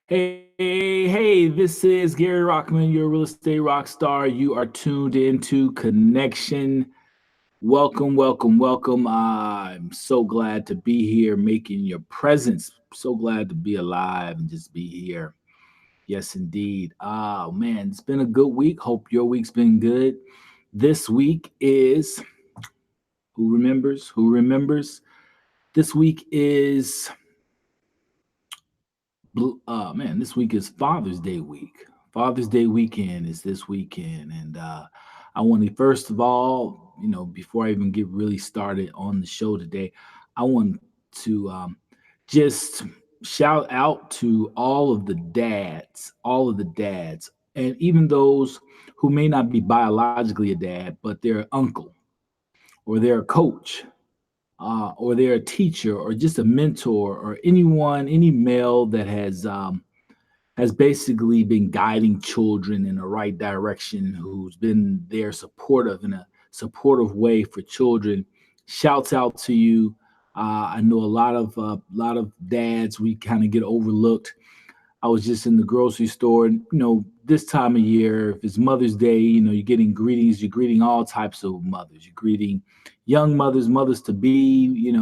Hey, this is Gary Rockman, your real estate rock star. You are tuned into Connection. Welcome. I'm so glad to be here making your presence. So glad to be alive and just be here. Yes, indeed. Oh, man, it's been a good week. Hope your week's been good. This week is, who remembers? Who remembers? This week is this week is Father's Day week. Father's Day weekend is this weekend. And I want to, first of all, before I even get really started on the show today, I want to just shout out to all of the dads, and even those who may not be biologically a dad, but they're uncle or they're a coach or they're a teacher or just a mentor or anyone, any male that has basically been guiding children in the right direction, who's been there supportive in a supportive way for children. Shouts out to you. I know a lot of dads, we kind of get overlooked. I was just in the grocery store, and this time of year, if it's Mother's Day, you're getting greetings. You're greeting all types of mothers. You're greeting young mothers, mothers to be,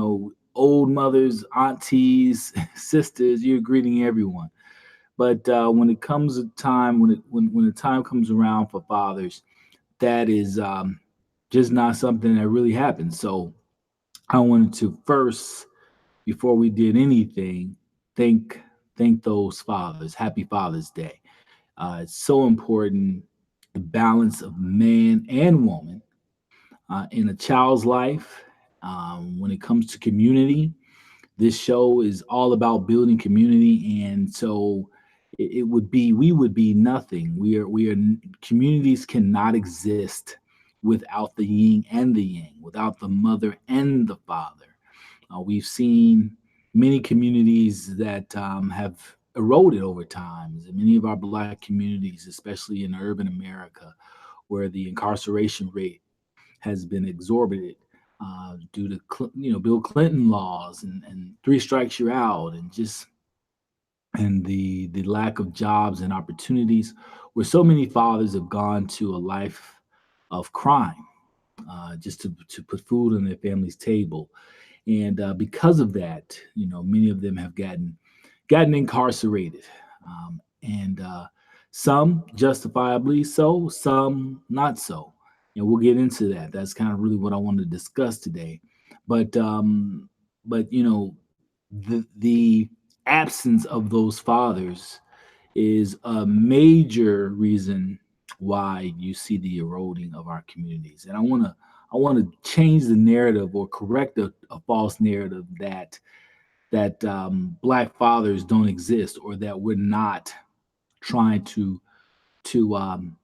old mothers, aunties, sisters. You're greeting everyone. But when it comes a time when the time comes around for fathers, that is just not something that really happens. So I wanted to first, before we did anything, thank thank those fathers. Happy Father's Day. It's so important, the balance of man and woman in a child's life. When it comes to community, this show is all about building community, and so it would be we would be nothing. We are communities cannot exist without the yin and the yang, without the mother and the father. We've seen many communities that have eroded over time. Many of our Black communities, especially in urban America, where the incarceration rate has been exorbitant due to Bill Clinton laws and three strikes you're out, and just and the lack of jobs and opportunities, where so many fathers have gone to a life of crime just to put food on their family's table. And because of that, many of them have gotten incarcerated, and some justifiably so, some not so. And we'll get into that. That's kind of really what I wanted to discuss today. But the absence of those fathers is a major reason why you see the eroding of our communities. And I want to change the narrative or correct a false narrative that Black fathers don't exist, or that we're not trying to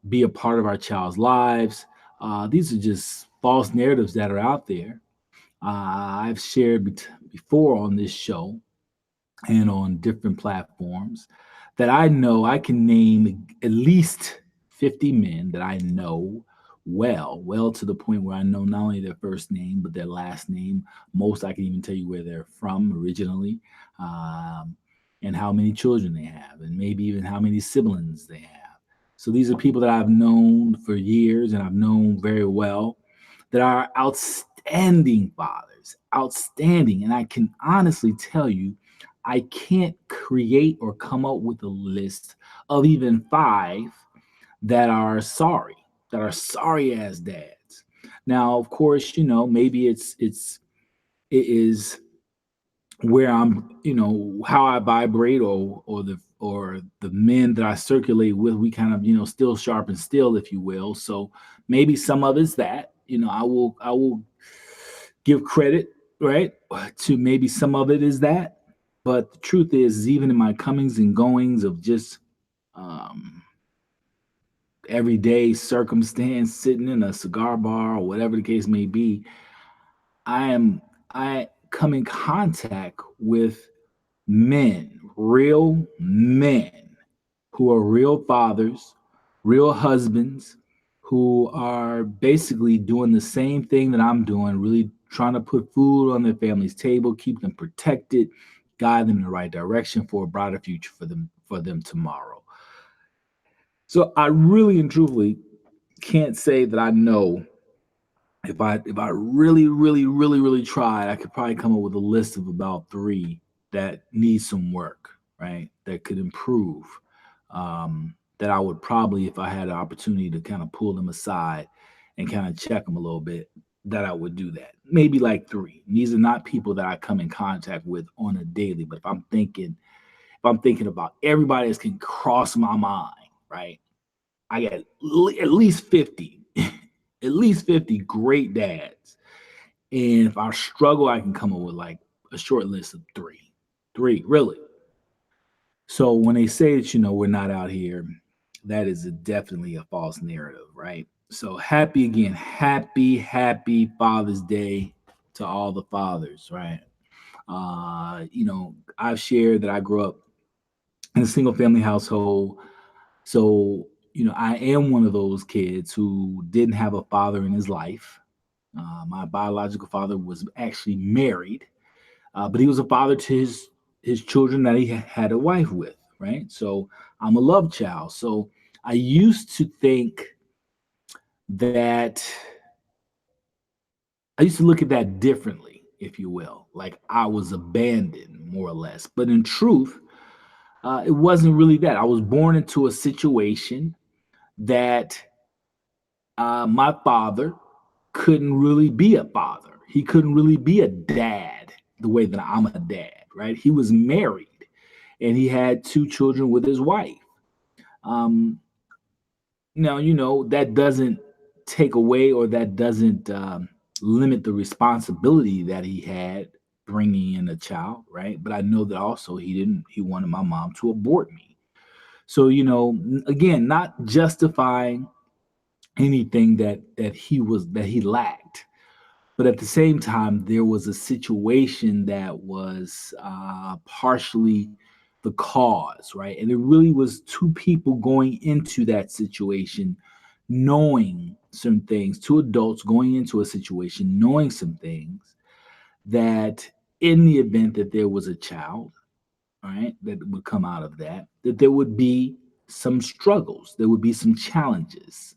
be a part of our child's lives. These are just false narratives that are out there. I've shared before on this show and on different platforms that I know I can name at least 50 men that I know well to the point where I know not only their first name, but their last name. Most I can even tell you where they're from originally, um, and how many children they have, and maybe even how many siblings they have. So these are people that I've known for years and I've known very well, that are outstanding fathers, outstanding. And I can honestly tell you, I can't create or come up with a list of even five that are sorry as dads. Now, of course, maybe it is where I'm, how I vibrate, or the men that I circulate with, we kind of, still sharp and still, if you will. So maybe some of it's that, I will give credit, right, to maybe some of it is that. But the truth is even in my comings and goings of just um, everyday circumstance, sitting in a cigar bar or whatever the case may be, I come in contact with men, real men, who are real fathers, real husbands, who are basically doing the same thing that I'm doing, really trying to put food on their family's table, keep them protected, guide them in the right direction for a brighter future for them tomorrow. So I really and truthfully can't say that I know. If I really tried, I could probably come up with a list of about three that need some work, right? That could improve. That I would probably, if I had an opportunity to kind of pull them aside and kind of check them a little bit, that I would do that. Maybe like three. These are not people that I come in contact with on a daily, but if I'm thinking about everybody that can cross my mind, right? I got at least 50, at least 50 great dads. And if I struggle, I can come up with like a short list of three. Three, really. So when they say that, we're not out here, that is definitely a false narrative, right? So happy again, happy Father's Day to all the fathers, right? I've shared that I grew up in a single family household. So, I am one of those kids who didn't have a father in his life. My biological father was actually married, but he was a father to his children that he had a wife with, right? So I'm a love child. So I used to think that I used to look at that differently, if you will, like I was abandoned more or less. But in truth, it wasn't really that. I was born into a situation that my father couldn't really be a father. He couldn't really be a dad the way that I'm a dad, right? He was married and he had two children with his wife. Um, Now, that doesn't take away or that doesn't limit the responsibility that he had bringing in a child, right? But I know that also he wanted my mom to abort me. So, again, not justifying anything that he lacked, but at the same time there was a situation that was partially the cause, right? And it really was two people going into that situation knowing some things, two adults going into a situation knowing some things, that in the event that there was a child, right, that would come out of that there would be some struggles, there would be some challenges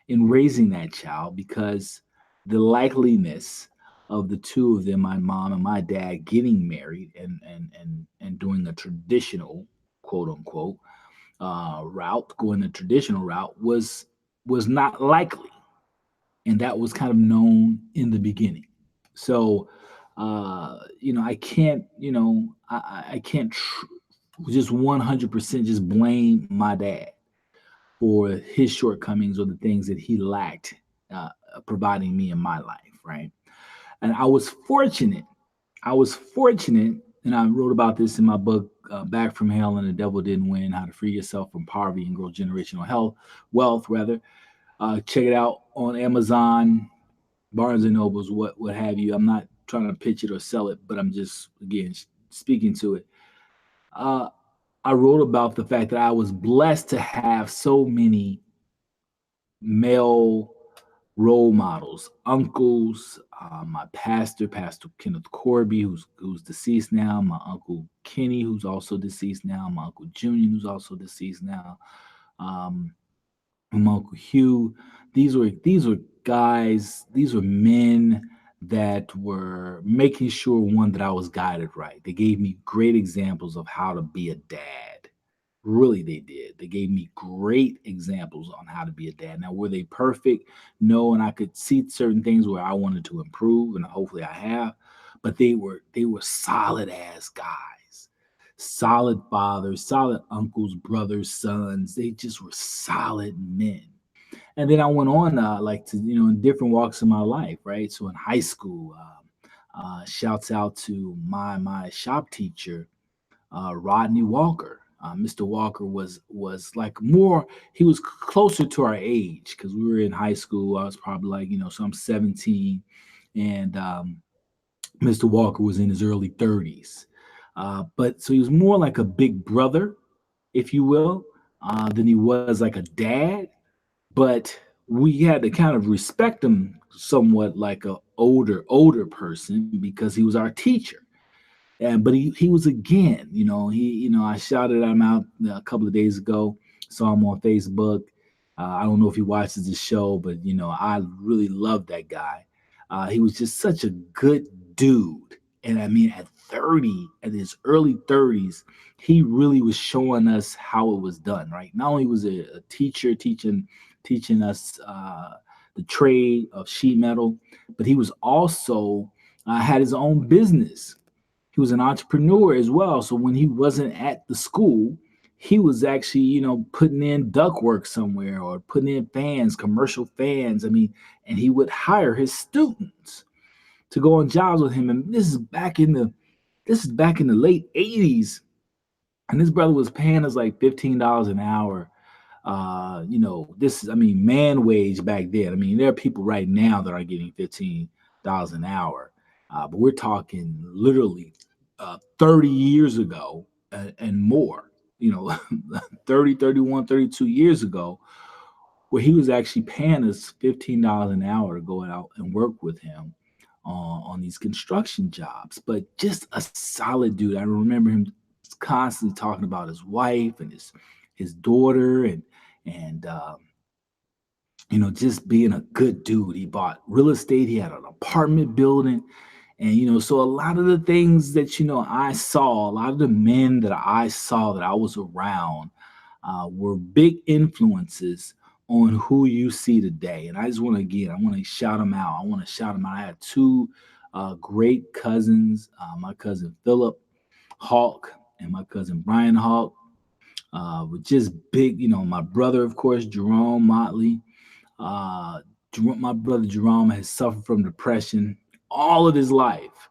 in raising that child, because the likeliness of the two of them, my mom and my dad, getting married and doing a traditional, quote unquote, route, going the traditional route, was not likely, and that was kind of known in the beginning. So, I can't, I can't just 100% just blame my dad for his shortcomings or the things that he lacked providing me in my life, right? And I was fortunate. I was fortunate, and I wrote about this in my book, Back from Hell and the Devil Didn't Win: How to Free Yourself from Poverty and Grow Generational Wealth. Rather, check it out on Amazon, Barnes and Nobles, what have you. I'm not trying to pitch it or sell it, but I'm just again speaking to it. Uh, I wrote about the fact that I was blessed to have so many male role models, uncles, my Pastor Kenneth Corby, who's deceased now, my Uncle Kenny, who's also deceased now, my Uncle Junior, who's also deceased now, um, my Uncle Hugh. These were guys, these were men that were making sure, one, that I was guided right. They gave me great examples of how to be a dad. Really, they did. They gave me great examples on how to be a dad. Now, were they perfect? No, and I could see certain things where I wanted to improve, and hopefully I have. But they were solid ass guys, solid fathers, solid uncles, brothers, sons. They just were solid men. And then I went on, like to in different walks of my life, right? So in high school, shouts out to my shop teacher, Rodney Walker. Mr. Walker was like more. He was closer to our age because we were in high school. I was probably like so I'm 17, and Mr. Walker was in his early 30s. But so he was more like a big brother, if you will, than he was like a dad. But we had to kind of respect him somewhat like a older person because he was our teacher. And but he was again, I shouted him out a couple of days ago. Saw him on Facebook. I don't know if he watches the show, but I really love that guy. He was just such a good dude, and I mean, at 30, at his early 30s, he really was showing us how it was done. Right? Not only was a teacher teaching us the trade of sheet metal, but he was also had his own business. He was an entrepreneur as well. So when he wasn't at the school, he was actually, putting in ductwork somewhere or putting in fans, commercial fans. I mean, and he would hire his students to go on jobs with him. And this is back in the late 80s. And this brother was paying us like $15 an hour. This is, I mean, man wage back then. I mean, there are people right now that are getting $15 an hour. But we're talking literally 30 years ago and more, 30, 31, 32 years ago, where he was actually paying us $15 an hour to go out and work with him on these construction jobs. But just a solid dude. I remember him constantly talking about his wife and his daughter and just being a good dude. He bought real estate. He had an apartment building. And, so a lot of the things that, I saw, a lot of the men that I saw that I was around were big influences on who you see today. And I just want to, again, I want to shout them out. I want to shout them out. I had two great cousins, my cousin Philip Hawk and my cousin Brian Hawk, with just big, my brother, of course, Jerome Motley. Uh, my brother Jerome has suffered from depression all of his life,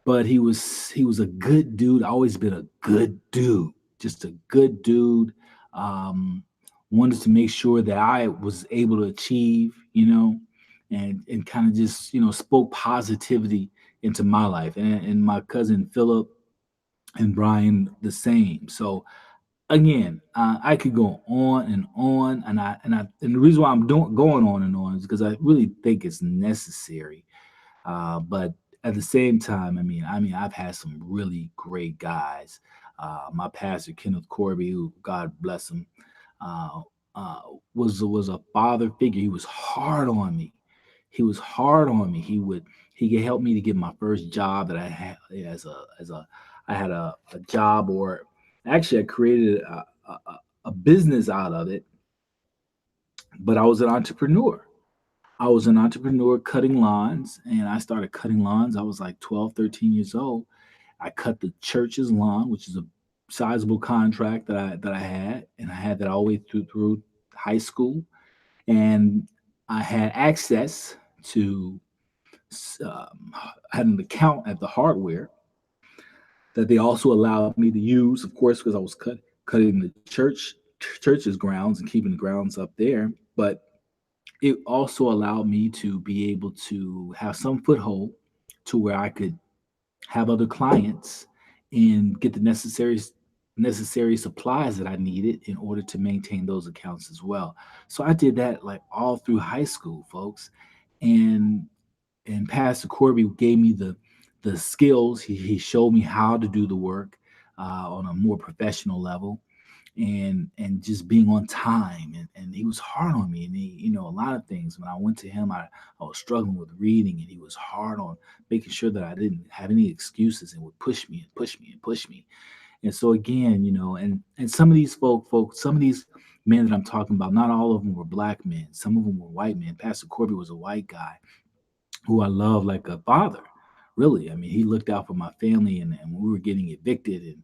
but he was a good dude. Always been a good dude, just a good dude. Um, Wanted to make sure that I was able to achieve, and kind of just spoke positivity into my life, and my cousin Philip and Brian the same. So again, I could go on, and the reason why I'm doing going on and on is because I really think it's necessary. But at the same time, I mean, I've had some really great guys. My pastor Kenneth Corby, who God bless him, uh, uh, was a father figure. He was hard on me. He was hard on me. He could help me to get my first job that I had as a I had a job, or actually I created a business out of it. But I was an entrepreneur. I was an entrepreneur cutting lawns, and I started cutting lawns. I was like 12, 13 years old. I cut the church's lawn, which is a sizable contract that I had, and I had that all the way through high school. And I had access to had an account at the hardware that they also allowed me to use, of course, because I was cutting the church's grounds and keeping the grounds up there. But it also allowed me to be able to have some foothold to where I could have other clients and get the necessary supplies that I needed in order to maintain those accounts as well. So I did that like all through high school, folks. And Pastor Corby gave me the skills. He showed me how to do the work on a more professional level, and just being on time, and he was hard on me, and he, a lot of things. When I went to him, I was struggling with reading, and he was hard on making sure that I didn't have any excuses, and would push me and push me and push me. And so again, and some of these folks, some of these men that I'm talking about, not all of them were black men. Some of them were white men. Pastor Corby was a white guy who I love like a father. Really, I mean, he looked out for my family, and when we were getting evicted, and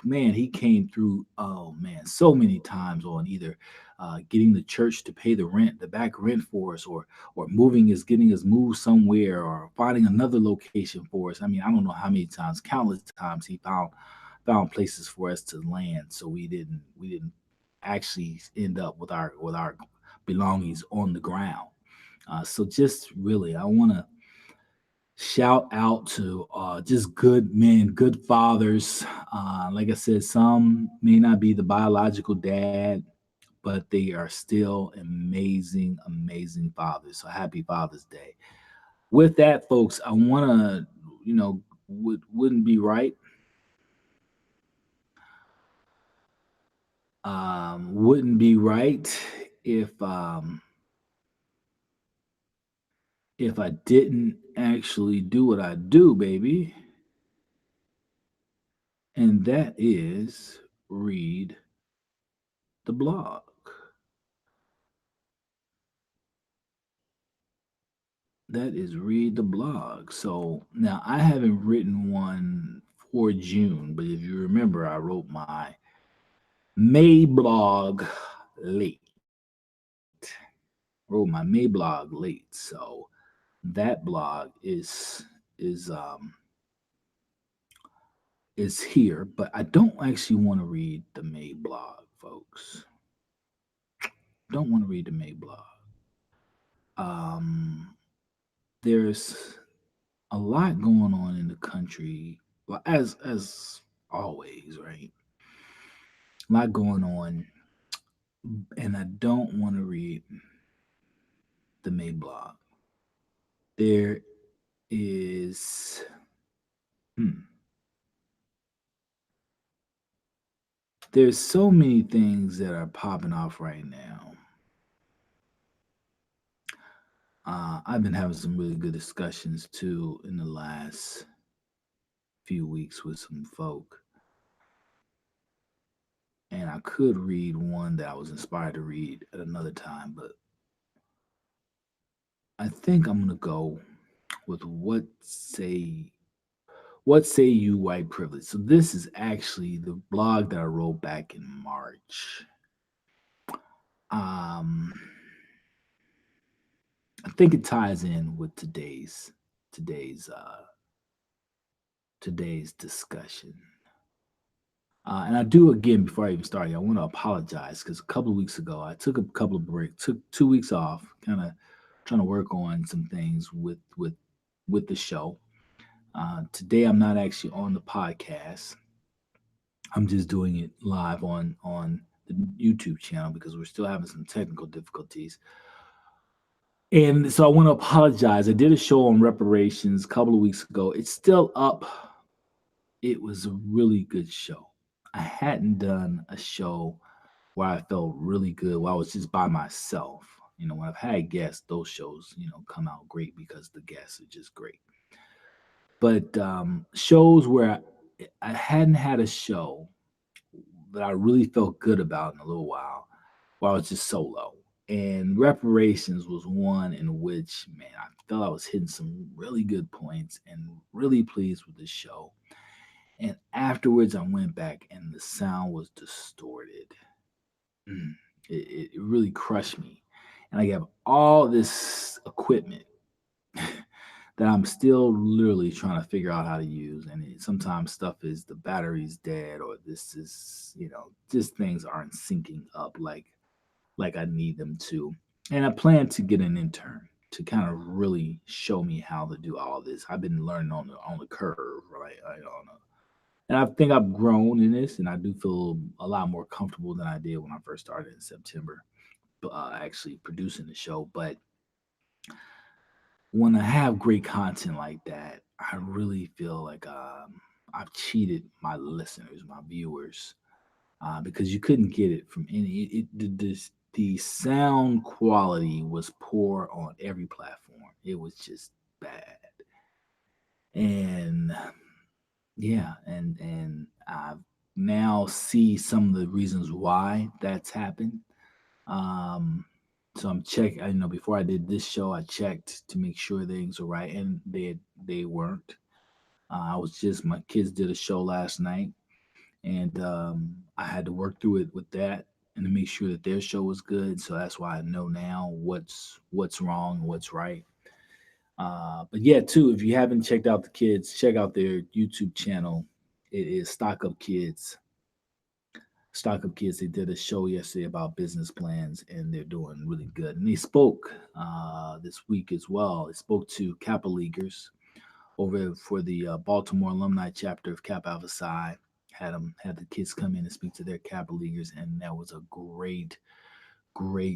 man, he came through. Oh man, so many times on either getting the church to pay the rent, the back rent for us, or getting us moved somewhere, or finding another location for us. I mean, I don't know how many times, countless times, he found places for us to land, so we didn't actually end up with our belongings on the ground. So just really, I want to shout out to just good men, good fathers. Like I said, some may not be the biological dad, but they are still amazing, fathers. So happy Father's Day. With that, folks, I want to, wouldn't be right. Wouldn't be right if I didn't actually do what I do, baby, and that is read the blog. That is read the blog. So now I haven't written one for June, but if you remember, I wrote my May blog late. Wrote my May blog late. So that blog is um is here, but I don't actually want to read the May blog, folks. Don't want to read the May blog. Um, there's a lot going on in the country, well, as always, right? A lot going on, and I don't want to read the May blog. There is, hmm, there's so many things that are popping off right now. I've been having some really good discussions too in the last few weeks with some folk. And I could read one that I was inspired to read at another time, but I think I'm gonna go with what say you white privilege. So this is actually the blog that I wrote back in March. Um, I think it ties in with today's uh, today's discussion. And I do again before I even start. I want to apologize because a couple of weeks ago I took a couple of breaks, took 2 weeks off, kind of trying to work on some things with the show. Today I'm not actually on the podcast. I'm just doing it live on the YouTube channel because we're still having some technical difficulties. And so I want to apologize. I did a show on reparations a couple of weeks ago. It's still up. It was a really good show. I hadn't done a show where I felt really good while I was just by myself. When I've had guests, those shows, come out great because the guests are just great. But shows where I hadn't had a show that I really felt good about in a little while I was just solo. And reparations was one in which, man, I felt I was hitting some really good points and really pleased with the show. And afterwards, I went back and the sound was distorted. Mm, it really crushed me. And I have all this equipment that I'm still literally trying to figure out how to use. And sometimes stuff is the battery's dead, or this is, just things aren't syncing up like I need them to. And I plan to get an intern to kind of really show me how to do all this. I've been learning on the curve, right? I don't know. And I think I've grown in this, and I do feel a lot more comfortable than I did when I first started in September, actually producing the show. But when I have great content like that, I really feel like I've cheated my listeners, my viewers, because you couldn't get it from any. The sound quality was poor on every platform. It was just bad, and yeah, and I now see some of the reasons why that's happened. Um, so I'm checking. Before I did this show, I checked to make sure things were right, and they weren't. I was just my kids did a show last night, and I had to work through it with that and to make sure that their show was good. So that's why I know now what's wrong, what's right. But yeah, too, if you haven't checked out the kids, check out their YouTube channel. It is Stock Up Kids. Stock Up Kids. They did a show yesterday about business plans, and they're doing really good. And they spoke this week as well. They spoke to Kappa Leaguers over for the Baltimore alumni chapter of Kappa Alpha Psi. Had the kids come in and speak to their Kappa Leaguers, and that was a great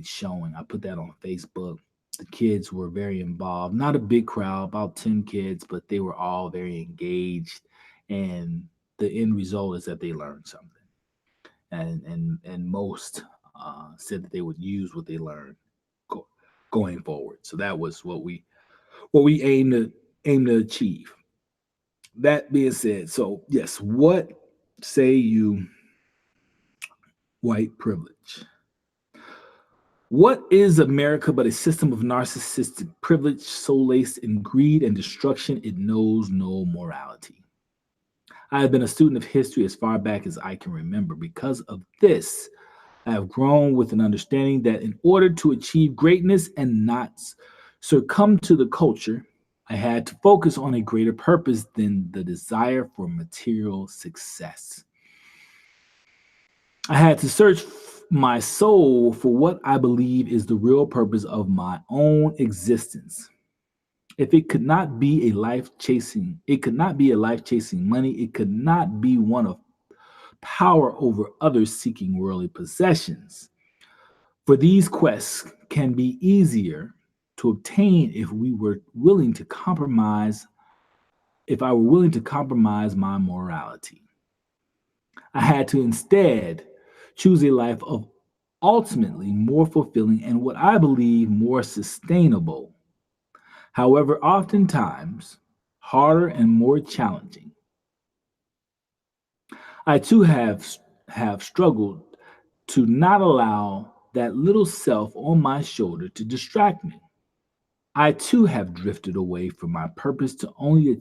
showing. I put that on Facebook. The kids were very involved. Not a big crowd, about 10 kids, but they were all very engaged. And the end result is that they learned something. And most said that they would use what they learned go, going forward. So that was what we aim to achieve. That being said, so yes, what say you white privilege? What is America but a system of narcissistic privilege so laced in greed and destruction it knows no morality? I have been a student of history as far back as I can remember. Because of this, I have grown with an understanding that in order to achieve greatness and not succumb to the culture, I had to focus on a greater purpose than the desire for material success. I had to search my soul for what I believe is the real purpose of my own existence. If it could not be a life chasing, it could not be a life chasing money, it could not be one of power over others seeking worldly possessions. For these quests can be easier to obtain if I were willing to compromise my morality. I had to instead choose a life of ultimately more fulfilling and what I believe more sustainable. However, oftentimes harder and more challenging. I too have struggled to not allow that little self on my shoulder to distract me. I too have drifted away from my purpose to only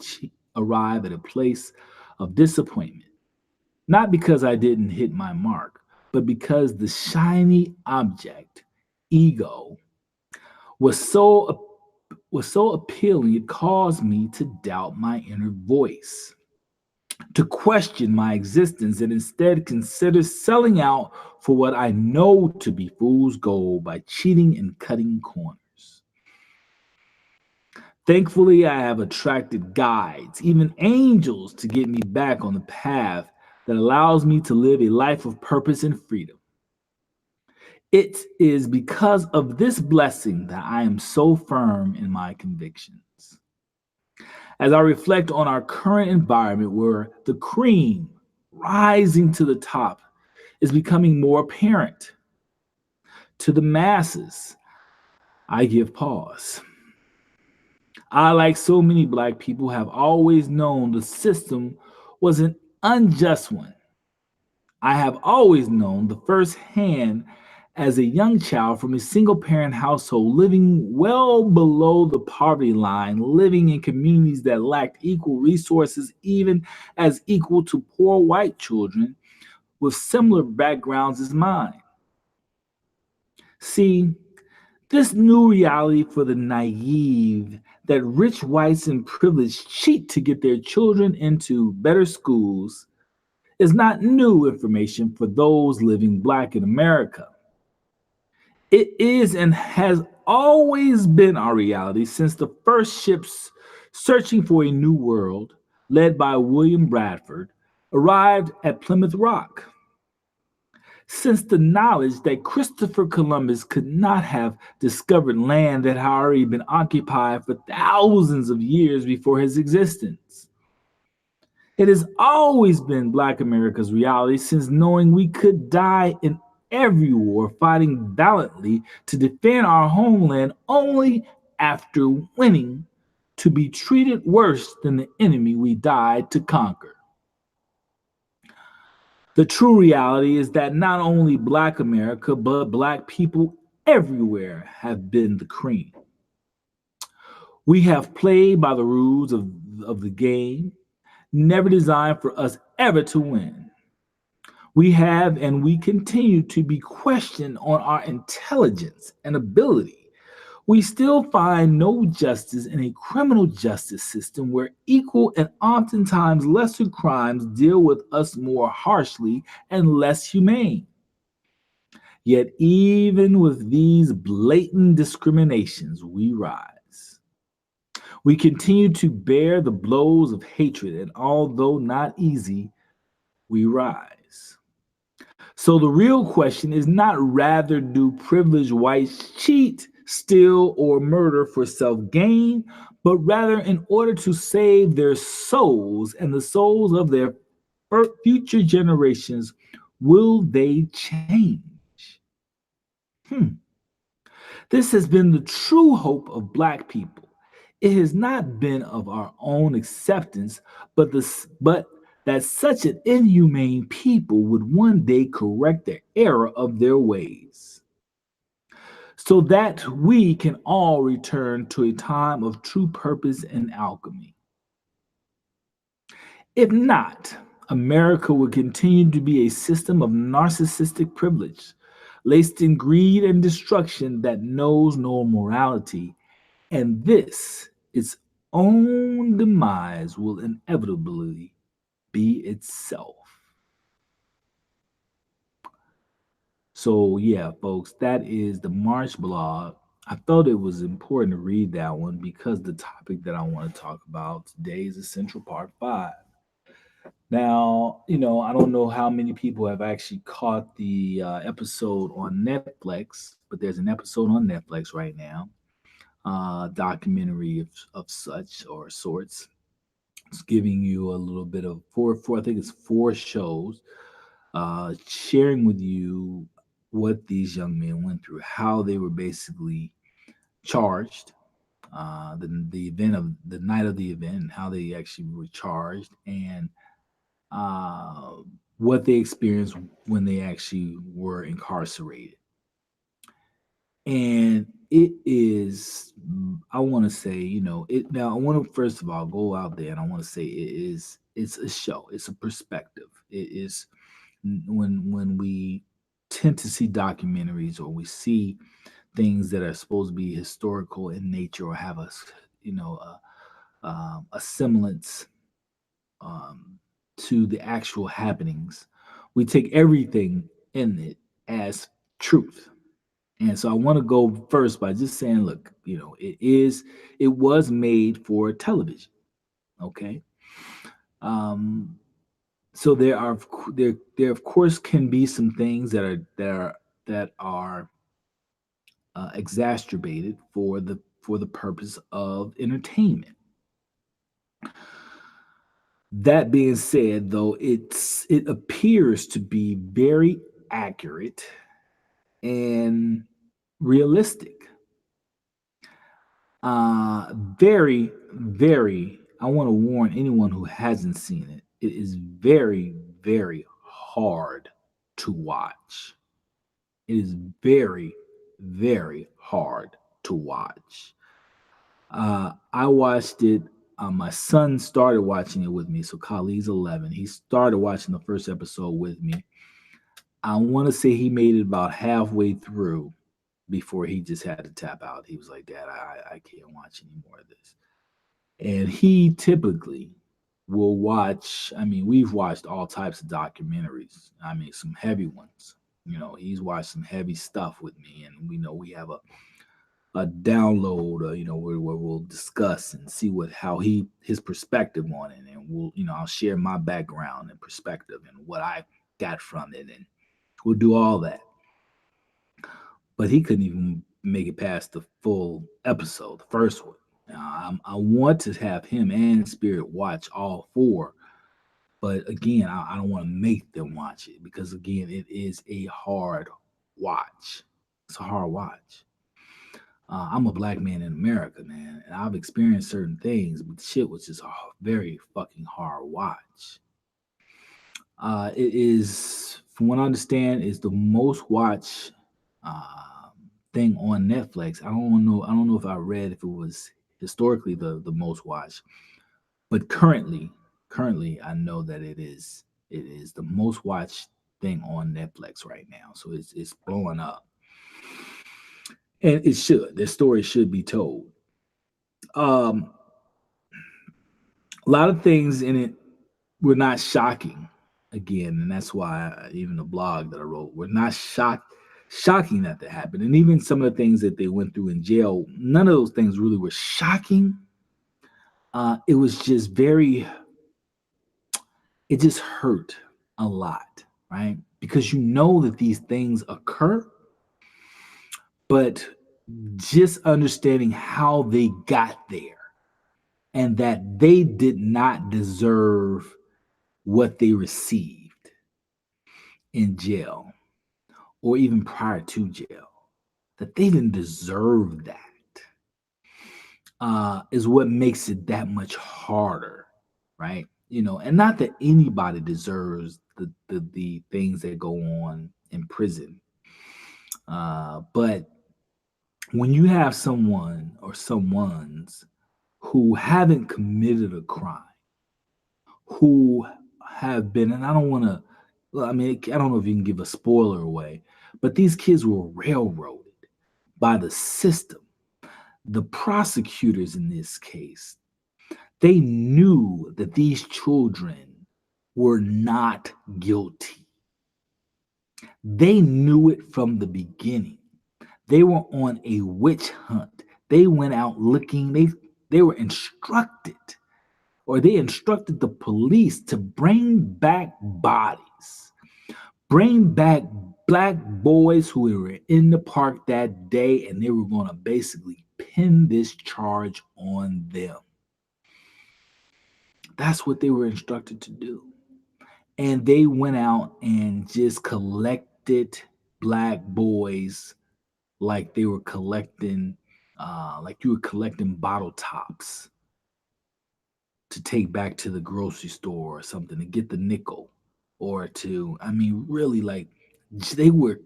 arrive at a place of disappointment, not because I didn't hit my mark, but because the shiny object, ego, was so appealing it caused me to doubt my inner voice, to question my existence and instead consider selling out for what I know to be fool's gold by cheating and cutting corners. Thankfully, I have attracted guides, even angels, to get me back on the path that allows me to live a life of purpose and freedom. It is because of this blessing that I am so firm in my convictions. As I reflect on our current environment where the cream rising to the top is becoming more apparent to the masses, I give pause. I, like so many Black people, have always known the system was an unjust one. I have always known the firsthand as a young child from a single parent household living well below the poverty line, living in communities that lacked equal resources, even as equal to poor white children with similar backgrounds as mine. See, this new reality for the naive that rich whites and privileged cheat to get their children into better schools is not new information for those living Black in America. It is and has always been our reality since the first ships searching for a new world, led by William Bradford, arrived at Plymouth Rock. Since the knowledge that Christopher Columbus could not have discovered land that had already been occupied for thousands of years before his existence. It has always been Black America's reality since knowing we could die in every war fighting valiantly to defend our homeland only after winning to be treated worse than the enemy we died to conquer. The true reality is that not only Black America, but Black people everywhere have been the cream. We have played by the rules of the game, never designed for us ever to win. We have and we continue to be questioned on our intelligence and ability. We still find no justice in a criminal justice system where equal and oftentimes lesser crimes deal with us more harshly and less humane. Yet, even with these blatant discriminations, we rise. We continue to bear the blows of hatred, and although not easy, we rise. So the real question is not rather do privileged whites cheat steal, or murder for self gain, but rather in order to save their souls and the souls of their future generations. Will they change? Hmm. This has been the true hope of Black people. It has not been of our own acceptance, but that such an inhumane people would one day correct the error of their ways, so that we can all return to a time of true purpose and alchemy. If not, America will continue to be a system of narcissistic privilege, laced in greed and destruction that knows no morality, and this, its own demise, will inevitably be itself. So, yeah, folks, that is the March blog. I thought it was important to read that one because the topic that I want to talk about today is Essential Part 5. Now, I don't know how many people have actually caught the episode on Netflix, but there's an episode on Netflix right now, documentary of such or sorts. It's giving you a little bit of I think it's four shows, sharing with you what these young men went through, how they were basically charged, the event of the night of the event, how they actually were charged, and uh, what they experienced when they actually were incarcerated. And it is, I want to say, it now. I want to first of all go out there and I want to say it's a show, it's a perspective. It is when we tend to see documentaries or we see things that are supposed to be historical in nature or have a semblance um, to the actual happenings, we take everything in it as truth. And so I want to go first by just saying, look, it was made for television. Okay. Um, so there of course can be some things that are exacerbated for the purpose of entertainment. That being said, though, it appears to be very accurate and realistic. Very, very. I want to warn anyone who hasn't seen it. It is very, very hard to watch. It is very, very hard to watch. I watched it. My son started watching it with me. So Khalid's 11. He started watching the first episode with me. I want to say he made it about halfway through before he just had to tap out. He was like, Dad, I can't watch any more of this. And he typically will watch, I mean, we've watched all types of documentaries. I mean, some heavy ones. He's watched some heavy stuff with me, and we know we have a download, where we'll discuss and see how his perspective on it, and I'll share my background and perspective and what I got from it, and we'll do all that. But he couldn't even make it past the full episode, the first one. I want to have him and Spirit watch all four, but again, I don't want to make them watch it because again, it is a hard watch. It's a hard watch. I'm a Black man in America, man, and I've experienced certain things, but shit was just a very fucking hard watch. It is, from what I understand, is the most watched thing on Netflix. I don't know. I don't know if I read if it was historically the most watched, but currently, I know that it is the most watched thing on Netflix right now. So it's blowing up, and it should. Their story should be told. Um, a lot of things in it were not shocking. Again, and that's why even the blog that I wrote were not shocking that happened, and even some of the things that they went through in jail. None of those things really were shocking. It was just very. It just hurt a lot, right? Because you know that these things occur, but just understanding how they got there and that they did not deserve what they received in jail or even prior to jail, that they didn't deserve that, is what makes it that much harder, right? And not that anybody deserves the things that go on in prison, but when you have someone or someone's who haven't committed a crime, who have been, and I don't want to, I mean, I don't know if you can give a spoiler away, but these kids were railroaded by the system. The prosecutors in this case, they knew that these children were not guilty. They knew it from the beginning. They were on a witch hunt. They went out looking, they were instructed, or they instructed the police to bring back bodies, bring back black boys who were in the park that day, and they were going to basically pin this charge on them. That's what they were instructed to do. And they went out and just collected black boys like they were collecting, like you were collecting bottle tops to take back to the grocery store or something to get the nickel, or to, I mean, really, like they were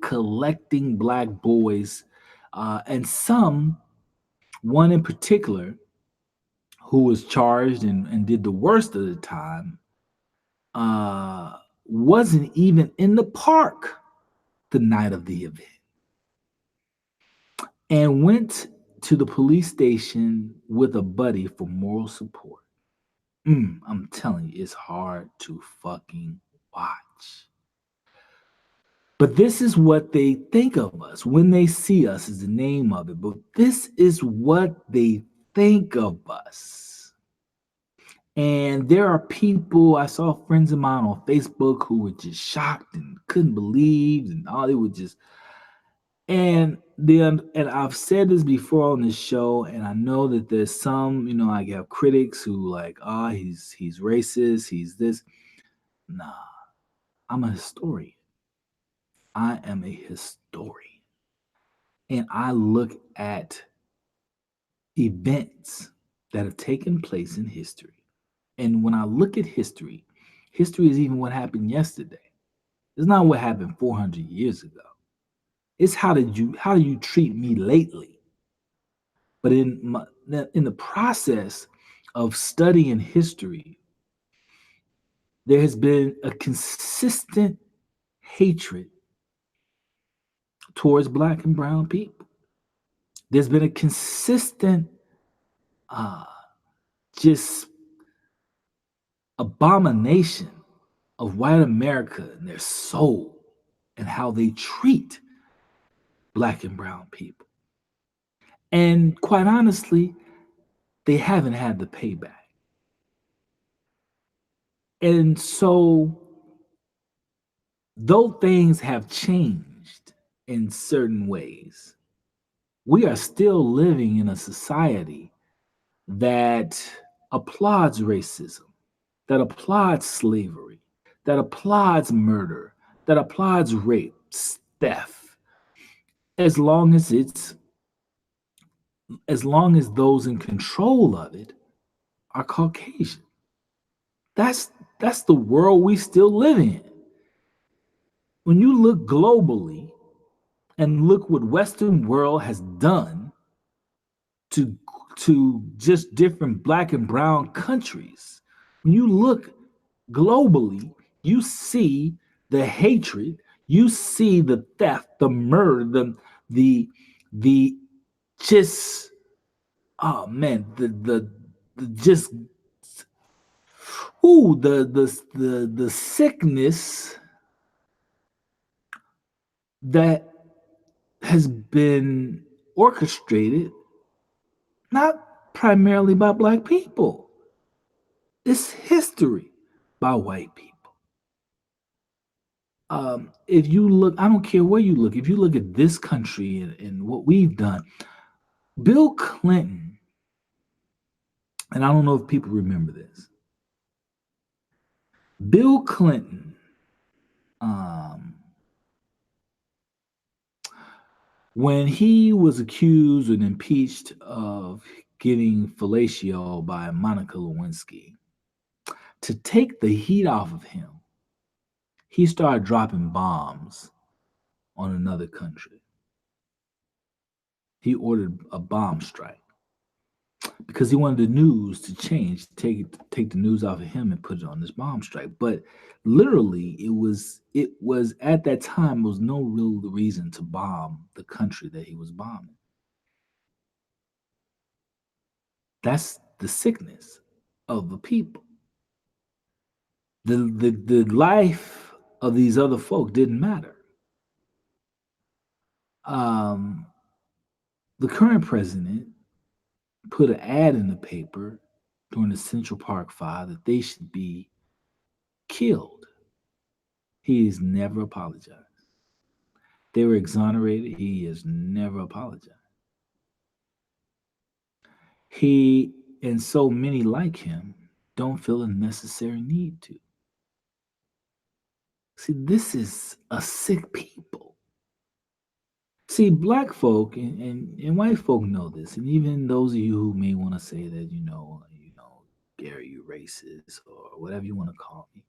collecting black boys, and one in particular who was charged and did the worst of the time, wasn't even in the park the night of the event, and went to the police station with a buddy for moral support. I'm telling you, it's hard to fucking watch. But this is what they think of us when they see us, is the name of it. But this is what they think of us. And there are people, I saw friends of mine on Facebook who were just shocked and couldn't believe, and all they were just, and then, and I've said this before on this show, and I know that there's some, I have critics who like, he's racist, he's this. Nah, I'm a historian. I am a historian. And I look at events that have taken place in history. And when I look at history, history is even what happened yesterday. It's not what happened 400 years ago. It's how do you treat me lately? But in the process of studying history, there has been a consistent hatred towards black and brown people. There's been a consistent uh, just abomination of white America and their soul and how they treat black and brown people. And quite honestly, they haven't had the payback. And so, though things have changed in certain ways, we are still living in a society that applauds racism, that applauds slavery, that applauds murder, that applauds rape, theft, as long as those in control of it are Caucasian. That's the world we still live in. When you look globally and look what Western world has done to just different black and brown countries, when you look globally, you see the hatred, you see the theft, the murder, the just, oh man, the just, the sickness that has been orchestrated not primarily by black people. It's history by white people. If you look, I don't care where you look. If you look at this country and what we've done, Bill Clinton, and I don't know if people remember this. Bill Clinton, um, when he was accused and impeached of getting fellatio by Monica Lewinsky, to take the heat off of him, he started dropping bombs on another country. He ordered a bomb strike because he wanted the news to change, take the news off of him and put it on this bomb strike. But literally, it was at that time there was no real reason to bomb the country that he was bombing. That's the sickness of the people. The life of these other folk didn't matter. Um, the current president put an ad in the paper during the Central Park fire that they should be killed. He has never apologized. They were exonerated. He has never apologized. He and so many like him don't feel a necessary need to. See, this is a sick people. See, black folk and white folk know this, and even those of you who may want to say that, Gary, you racist or whatever you want to call me.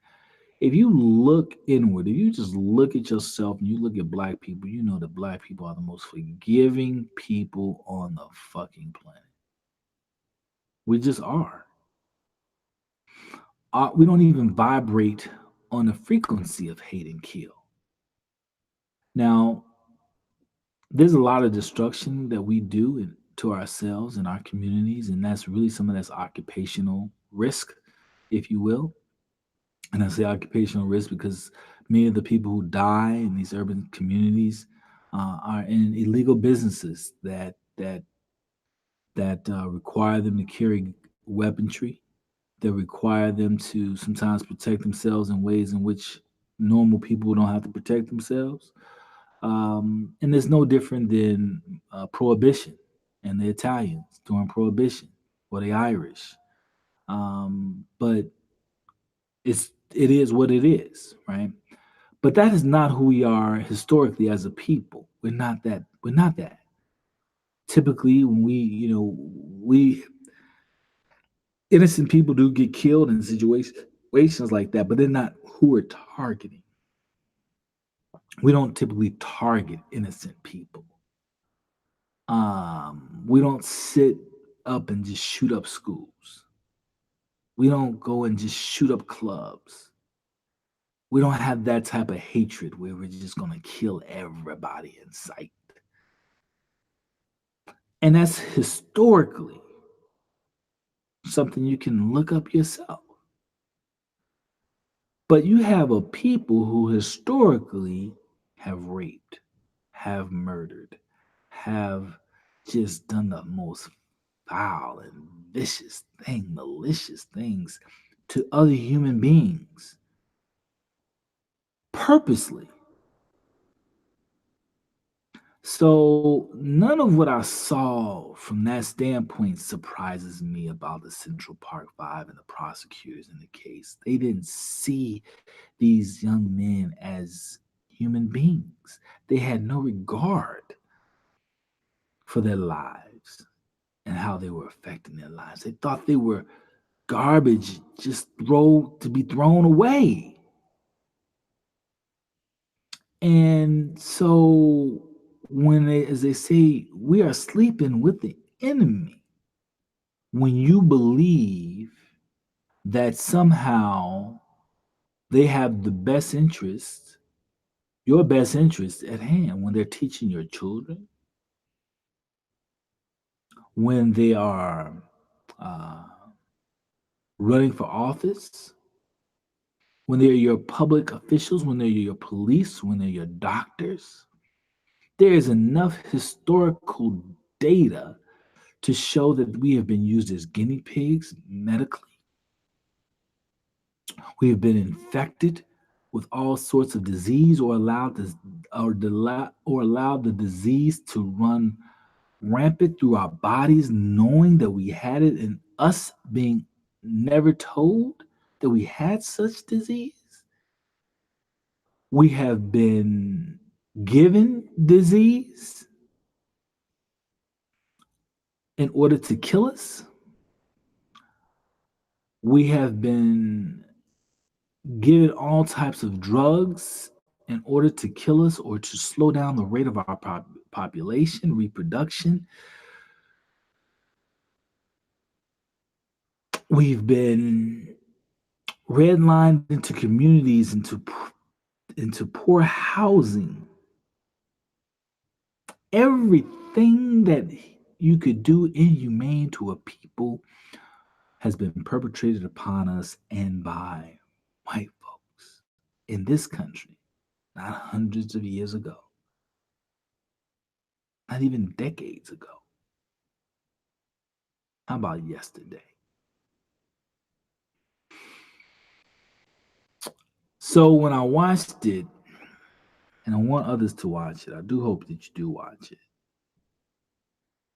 If you look inward, if you just look at yourself and you look at black people, you know that black people are the most forgiving people on the fucking planet. We just are. We don't even vibrate on the frequency of hate and kill. Now, there's a lot of destruction that we do to ourselves and our communities, and that's really some of that's occupational risk, if you will. And I say occupational risk because many of the people who die in these urban communities are in illegal businesses that require them to carry weaponry, that require them to sometimes protect themselves in ways in which normal people don't have to protect themselves. And it's no different than prohibition and the Italians during prohibition or the Irish. But it is what it is, right? But that is not who we are historically as a people. We're not that. We're not that. Typically, when we innocent people do get killed in situations like that, but they're not who we're targeting. We don't typically target innocent people. We don't sit up and just shoot up schools. We don't go and just shoot up clubs. We don't have that type of hatred where we're just going to kill everybody in sight. And that's historically something you can look up yourself. But you have a people who historically have raped, have murdered, have just done the most foul and malicious things to other human beings purposely. So none of what I saw from that standpoint surprises me about the Central Park Five and the prosecutors in the case. They didn't see these young men as human beings. They had no regard for their lives and how they were affecting their lives. They thought they were garbage just to be thrown away. And so as they say, we are sleeping with the enemy. When you believe that somehow they have your best interest at hand when they're teaching your children, when they are uh, running for office, when they're your public officials, when they're your police, when they're your doctors. There is enough historical data to show that we have been used as guinea pigs medically. We have been infected with all sorts of disease, or allow the disease to run rampant through our bodies, knowing that we had it, and us being never told that we had such disease. We have been given disease in order to kill us. We have been given all types of drugs in order to kill us or to slow down the rate of our population, reproduction. We've been redlined into communities, into poor housing. Everything that you could do inhumane to a people has been perpetrated upon us and by white folks in this country, not hundreds of years ago, not even decades ago. How about yesterday? So when I watched it, and I want others to watch it, I do hope that you do watch it.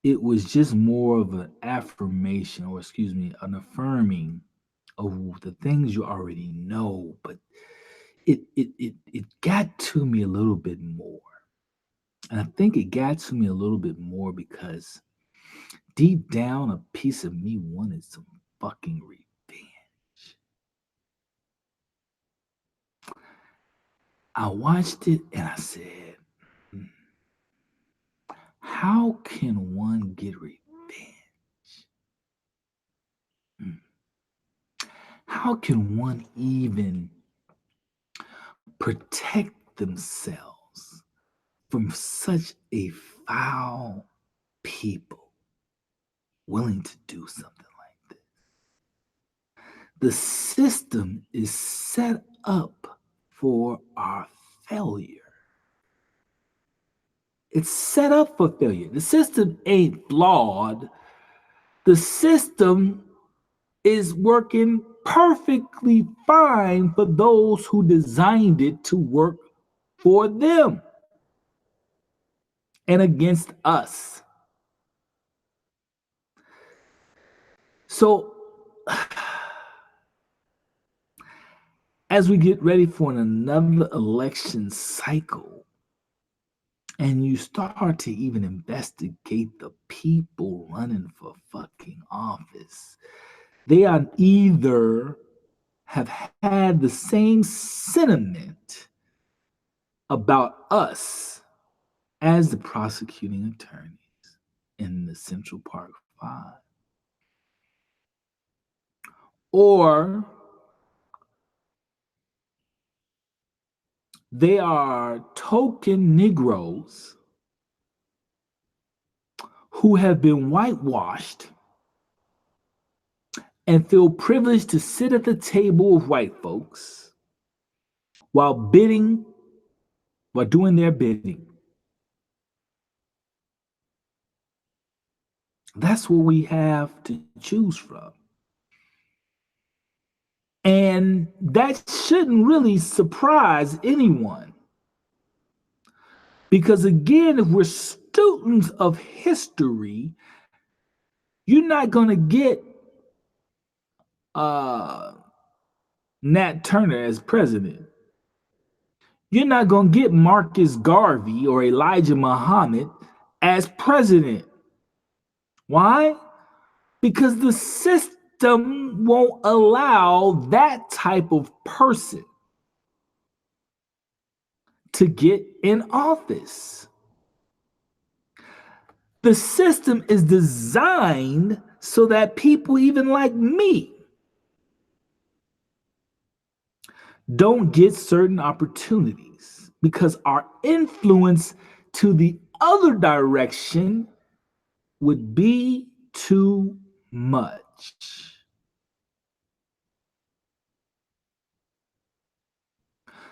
It was just more of an affirmation, or excuse me, an affirming of the things you already know, but it got to me a little bit more. And I think it got to me a little bit more because deep down, a piece of me wanted some fucking revenge. I watched it and I said, "Hmm, how can one get revenge? Hmm, how can one even protect themselves from such a foul people willing to do something like this? The system is set up for our failure. It's set up for failure. The system ain't flawed. The system is working perfectly fine for those who designed it to work for them and against us. So, as we get ready for another election cycle, and you start to even investigate the people running for fucking office, they are either have had the same sentiment about us as the prosecuting attorneys in the Central Park Five, or they are token Negroes who have been whitewashed and feel privileged to sit at the table of white folks while doing their bidding. That's what we have to choose from. And that shouldn't really surprise anyone. Because again, if we're students of history, you're not going to get Nat Turner as president. You're not going to get Marcus Garvey or Elijah Muhammad as president. Why? Because the system won't allow that type of person to get in office. The system is designed so that people even like me don't get certain opportunities because our influence to the other direction would be too much.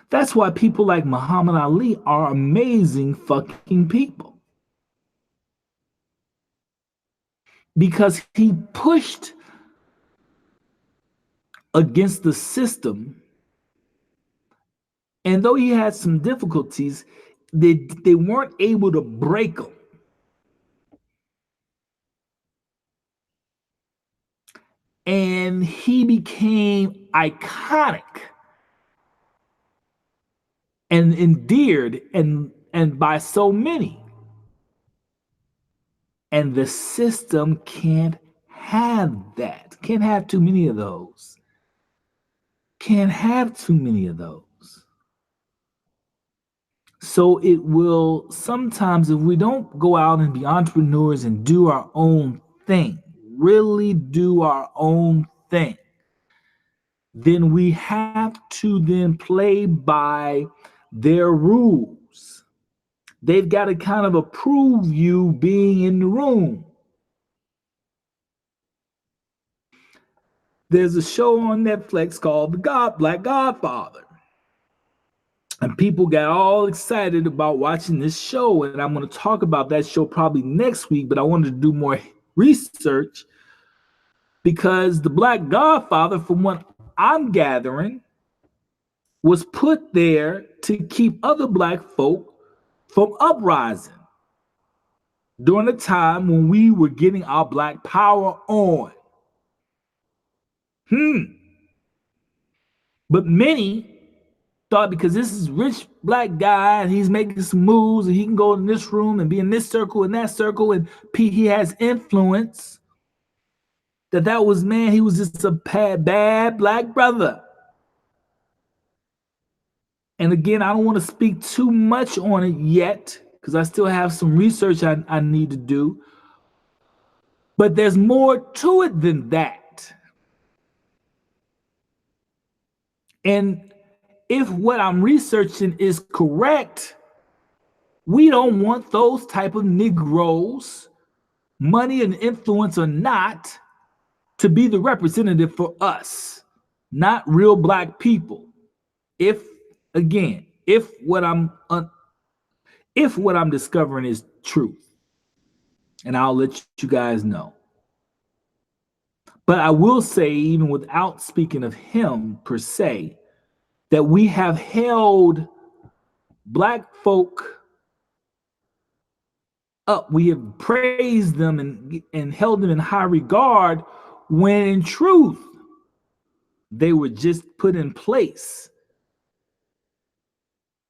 That's why people like Muhammad Ali are amazing fucking people. Because he pushed against the system And though he had some difficulties, they weren't able to break him. And he became iconic and endeared and by so many. And the system can't have that. Can't have too many of those. Can't have too many of those. So it will sometimes, if we don't go out and be entrepreneurs and do our own thing, really do our own thing, then we have to then play by their rules. They've got to kind of approve you being in the room. There's a show on Netflix called The Black Godfather. And people got all excited about watching this show. And I'm going to talk about that show probably next week, but I wanted to do more research because the Black Godfather, from what I'm gathering, was put there to keep other Black folk from uprising during a time when we were getting our Black power on. But many thought because this is rich Black guy and he's making some moves and he can go in this room and be in this circle and that circle and he has influence, that was, man, he was just a bad Black brother. And again, I don't want to speak too much on it yet because I still have some research I need to do. But there's more to it than that. And if what I'm researching is correct, we don't want those type of Negroes, money and influence or not, to be the representative for us, not real Black people. If what I'm discovering is truth, and I'll let you guys know. But I will say, even without speaking of him per se, that we have held Black folk up. We have praised them and held them in high regard when in truth, they were just put in place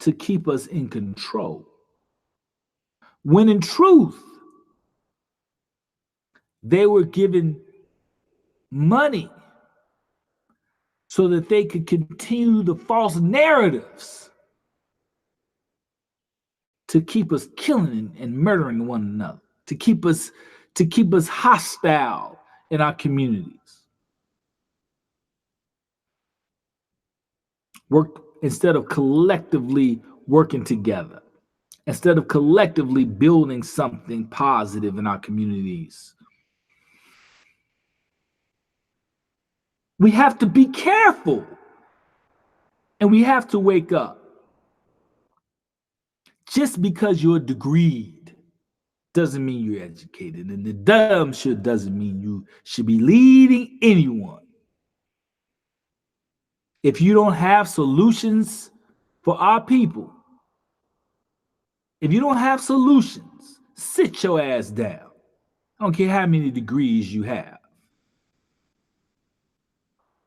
to keep us in control. When in truth, they were given money so that they could continue the false narratives to keep us killing and murdering one another, to keep us hostile in our communities. Work instead of collectively working together, instead of collectively building something positive in our communities. We have to be careful and we have to wake up. Just because you're degreed doesn't mean you're educated, and the dumb shit doesn't mean you should be leading anyone. If you don't have solutions for our people, if you don't have solutions, sit your ass down. I don't care how many degrees you have.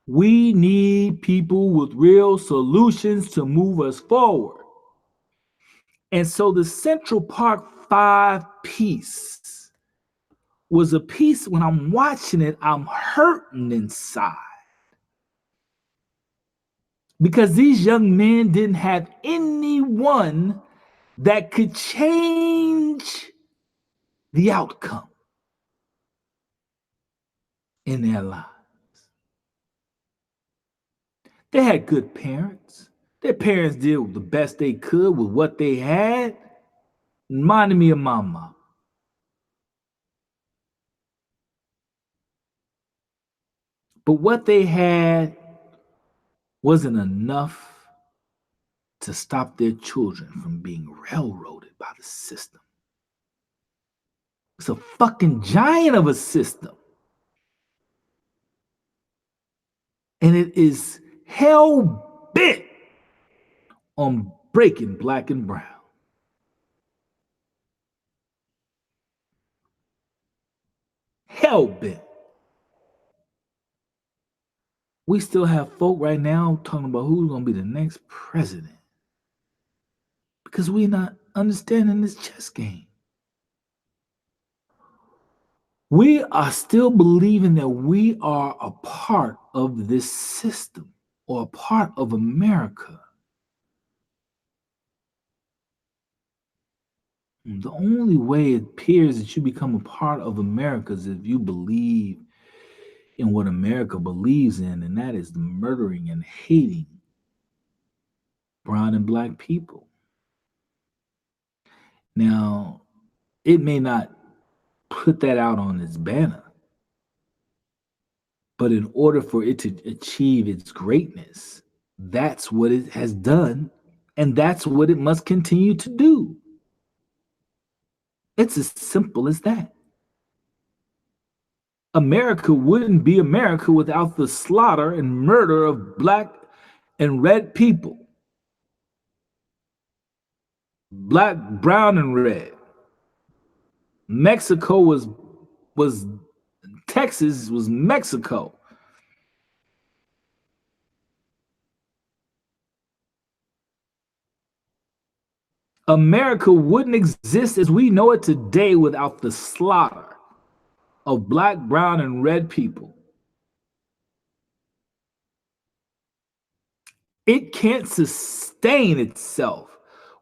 We need people with real solutions to move us forward. And so the Central Park 5 piece was a piece, when I'm watching it, I'm hurting inside. Because these young men didn't have anyone that could change the outcome in their lives. They had good parents. Their parents did the best they could with what they had. Reminded me of mama. But what they had wasn't enough to stop their children from being railroaded by the system. It's a fucking giant of a system. And it is hell bent on breaking black and brown. Hell bent. We still have folk right now talking about who's going to be the next president because we're not understanding this chess game. We are still believing that we are a part of this system or a part of America. The only way it appears that you become a part of America is if you believe in what America believes in, and that is the murdering and hating brown and black people. Now, it may not put that out on its banner, but in order for it to achieve its greatness, that's what it has done, and that's what it must continue to do. It's as simple as that. America wouldn't be America without the slaughter and murder of black and red people. Black, brown, and red. Mexico was Texas was Mexico. America wouldn't exist as we know it today without the slaughter of black, brown, and red people. It can't sustain itself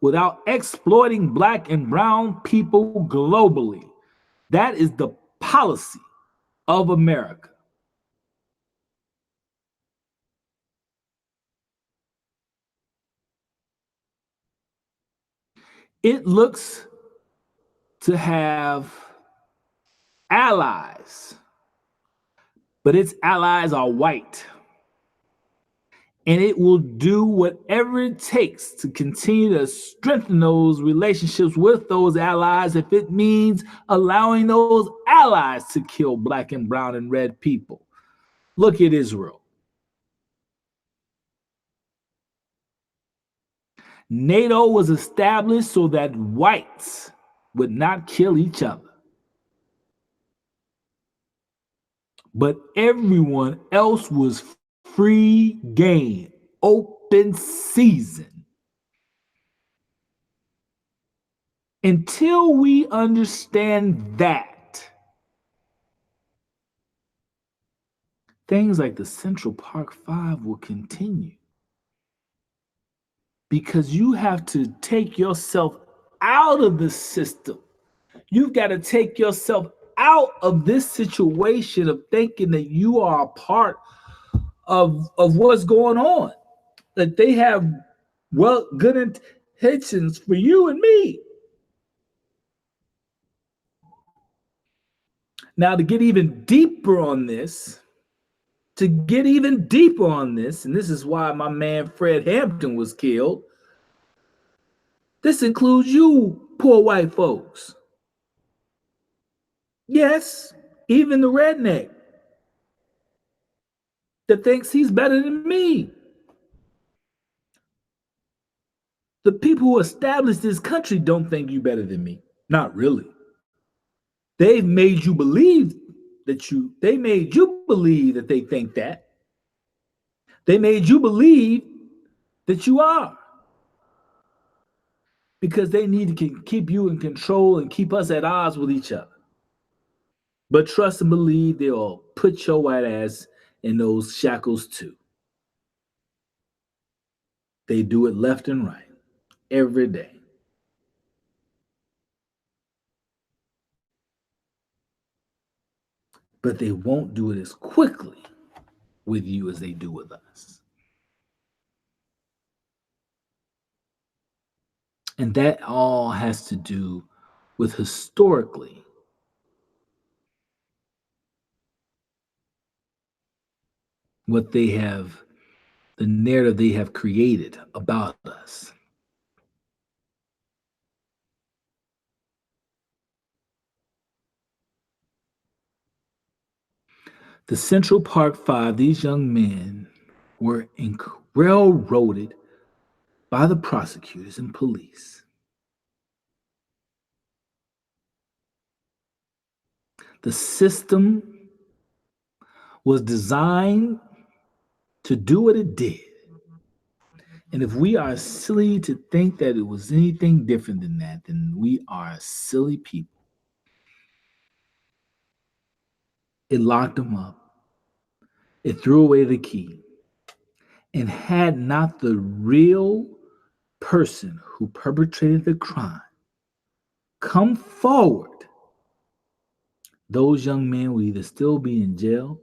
without exploiting black and brown people globally. That is the policy of America. It looks to have allies, but its allies are white. And it will do whatever it takes to continue to strengthen those relationships with those allies if it means allowing those allies to kill black and brown and red people. Look at Israel. NATO was established so that whites would not kill each other. But everyone else was free game, open season. Until we understand that, things like the Central Park Five will continue. Because you have to take yourself out of the system. You've got to take yourself out of this situation of thinking that you are a part of what's going on, that they have good intentions for you and me. Now, to get even deeper on this, and this is why my man Fred Hampton was killed, this includes you, poor white folks. Yes, even the redneck that thinks he's better than me. The people who established this country don't think you better than me. Not really. They've made you believe that they think that. They made you believe that you are. Because they need to keep you in control and keep us at odds with each other. But trust and believe they'll put your white ass in those shackles too. They do it left and right every day. But they won't do it as quickly with you as they do with us. And that all has to do with historically what they have, the narrative they have created about us. The Central Park Five, these young men were railroaded by the prosecutors and police. The system was designed to do what it did. And if we are silly to think that it was anything different than that, then we are silly people. It locked them up. It threw away the key. And had not the real person who perpetrated the crime come forward, those young men will either still be in jail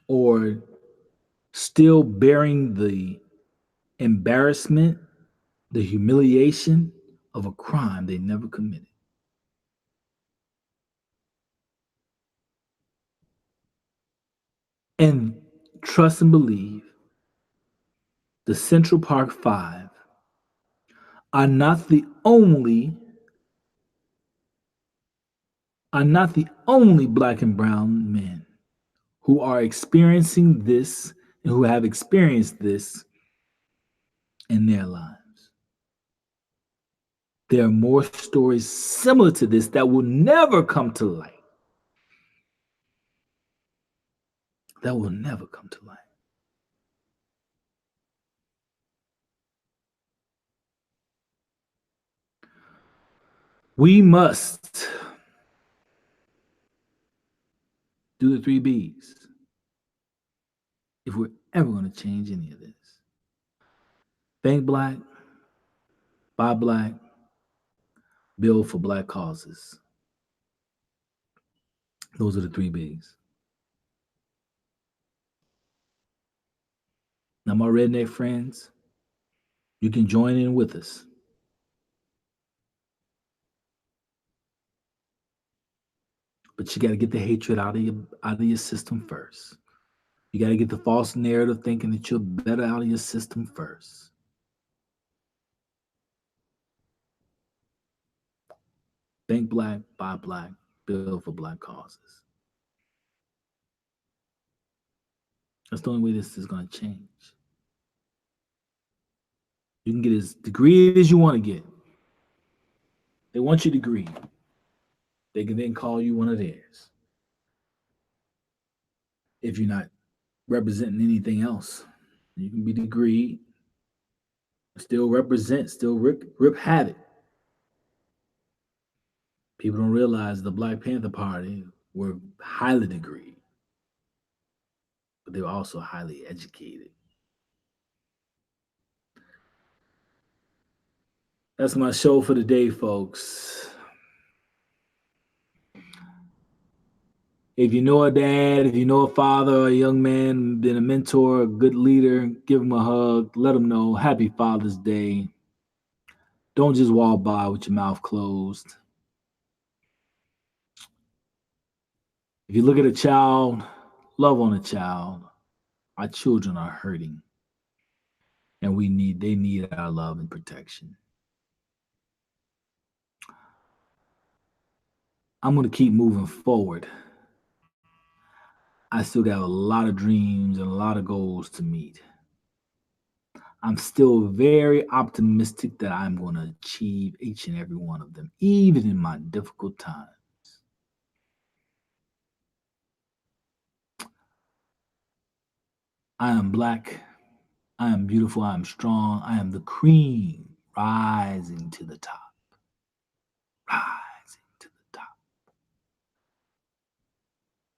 or still bearing the embarrassment, the humiliation of a crime they never committed. And trust and believe, the Central Park Five are not the only black and brown men who are experiencing this and who have experienced this in their lives. There are more stories similar to this that will never come to light. That will never come to light. We must do the 3 B's if we're ever going to change any of this. Think black, buy black, build for black causes. Those are the 3 B's. Now, my redneck friends, you can join in with us. But you got to get the hatred out of your system first. You got to get the false narrative thinking that you're better out of your system first. Think black, buy black, build for black causes. That's the only way this is going to change. You can get as degree as you want to get. They want your degree. They can then call you one of theirs. If you're not representing anything else, you can be degreed, still represent, still rip havoc. People don't realize the Black Panther Party were highly degreed, but they were also highly educated. That's my show for the day, folks. If you know a dad, if you know a father, a young man, been a mentor, a good leader, give him a hug. Let him know Happy Father's Day. Don't just walk by with your mouth closed. If you look at a child, love on a child. Our children are hurting, and they need our love and protection. I'm going to keep moving forward. I still got a lot of dreams and a lot of goals to meet. I'm still very optimistic that I'm going to achieve each and every one of them, even in my difficult times. I am black. I am beautiful. I am strong. I am the cream rising to the top. Rising to the top.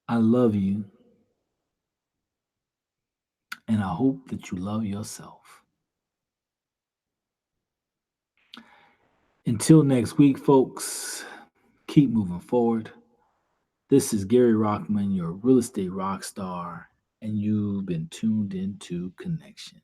I love you. And I hope that you love yourself. Until next week, folks, keep moving forward. This is Gary Rockman, your real estate rock star, and you've been tuned into Connection.